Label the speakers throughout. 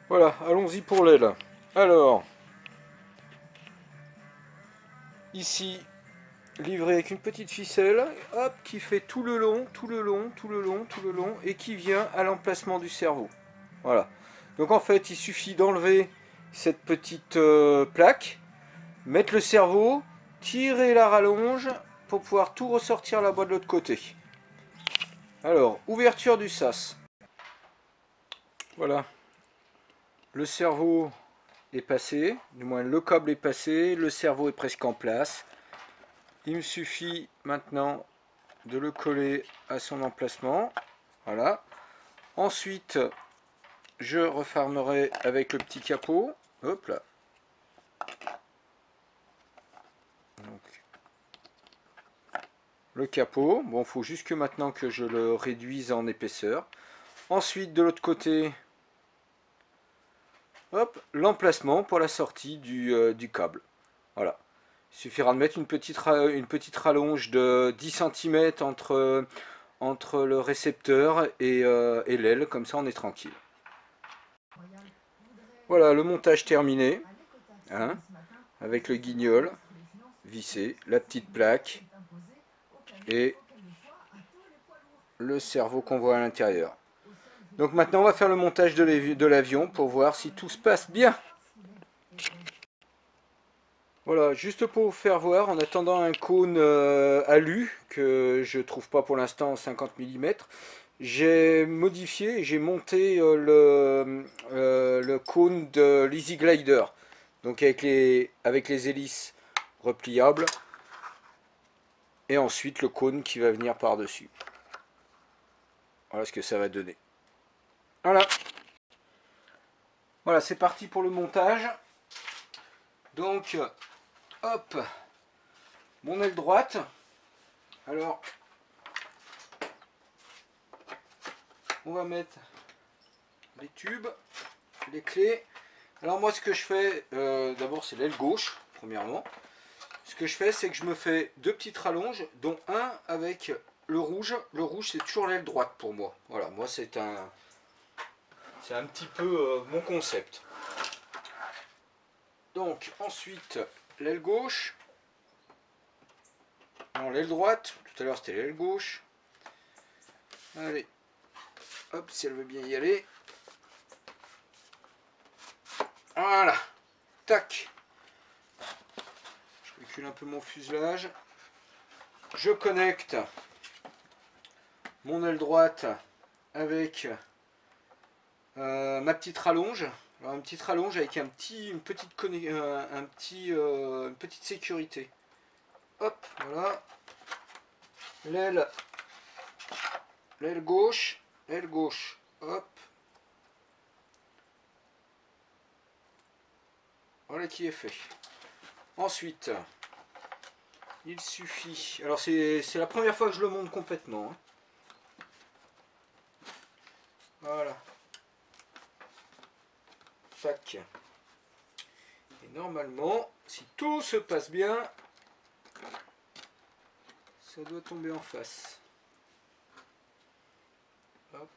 Speaker 1: Voilà, allons-y pour l'aile. Alors, ici, livré avec une petite ficelle, hop, qui fait tout le long, tout le long, tout le long, tout le long, et qui vient à l'emplacement du cerveau. Voilà. Donc en fait, il suffit d'enlever cette petite plaque, mettre le cerveau, tirer la rallonge pour pouvoir tout ressortir là-bas de l'autre côté. Alors, ouverture du sas. Voilà, le cerveau est passé, du moins le câble est passé, le cerveau est presque en place. Il me suffit maintenant de le coller à son emplacement. Voilà. Ensuite, je refermerai avec le petit capot. Hop là. Donc, le capot. Bon, il faut juste que maintenant que je le réduise en épaisseur. Ensuite, de l'autre côté, hop, l'emplacement pour la sortie du câble. Voilà. Il suffira de mettre une petite rallonge de 10 cm entre le récepteur et l'aile, comme ça on est tranquille. Voilà, le montage terminé, hein, avec le guignol vissé, la petite plaque et le cerveau qu'on voit à l'intérieur. Donc maintenant on va faire le montage de l'avion pour voir si tout se passe bien. Voilà, juste pour vous faire voir, en attendant un cône alu, que je trouve pas pour l'instant en 50 mm, j'ai modifié, j'ai monté le cône de l'Easy Glider. Donc avec les hélices repliables. Et ensuite le cône qui va venir par-dessus. Voilà ce que ça va donner. Voilà, voilà c'est parti pour le montage. Donc, hop, mon aile droite. Alors, on va mettre les tubes, les clés. Alors moi ce que je fais, d'abord c'est l'aile gauche, premièrement. Ce que je fais, c'est que je me fais deux petites rallonges, dont un avec le rouge. Le rouge c'est toujours l'aile droite pour moi. Voilà, moi c'est un petit peu mon concept. Donc ensuite l'aile gauche. Non, l'aile droite, tout à l'heure c'était l'aile gauche. Allez, hop, si elle veut bien y aller. Voilà, tac. Je recule un peu mon fuselage. Je connecte mon aile droite avec ma petite rallonge. Alors, une petite rallonge avec une petite sécurité. Hop, voilà. L'aile gauche, hop. Voilà qui est fait. Ensuite, il suffit... Alors c'est la première fois que je le monte complètement. Hein. Voilà. Tac. Et normalement, si tout se passe bien, ça doit tomber en face. Hop.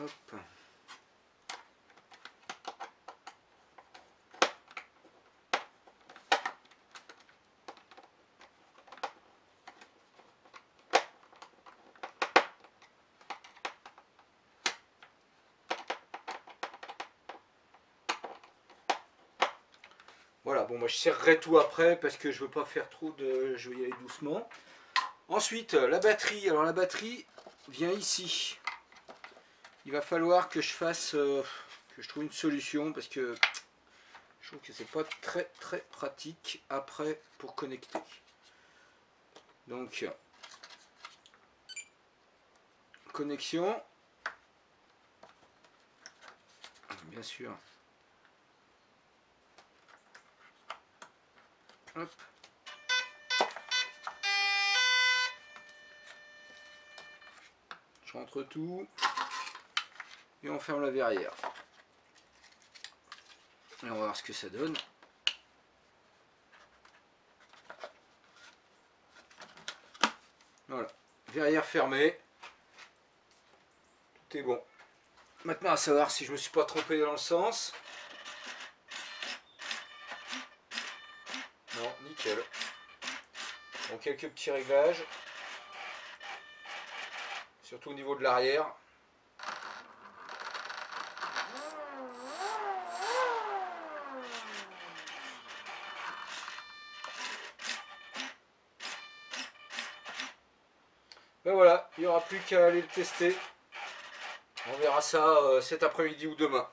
Speaker 1: Hop. Voilà, bon moi je serrerai tout après parce que je veux pas faire trop de... Je vais y aller doucement. Ensuite, la batterie. Alors la batterie vient ici. Il va falloir que je fasse... que je trouve une solution parce que je trouve que c'est pas très pratique après pour connecter. Donc, connexion. Bien sûr. Hop. Je rentre tout. Et on ferme la verrière. Et on va voir ce que ça donne. Voilà. Verrière fermée. Tout est bon. Maintenant à savoir si je me suis pas trompé dans le sens. Non, nickel. Donc quelques petits réglages. Surtout au niveau de l'arrière. Ben voilà, il n'y aura plus qu'à aller le tester. On verra ça cet après-midi ou demain.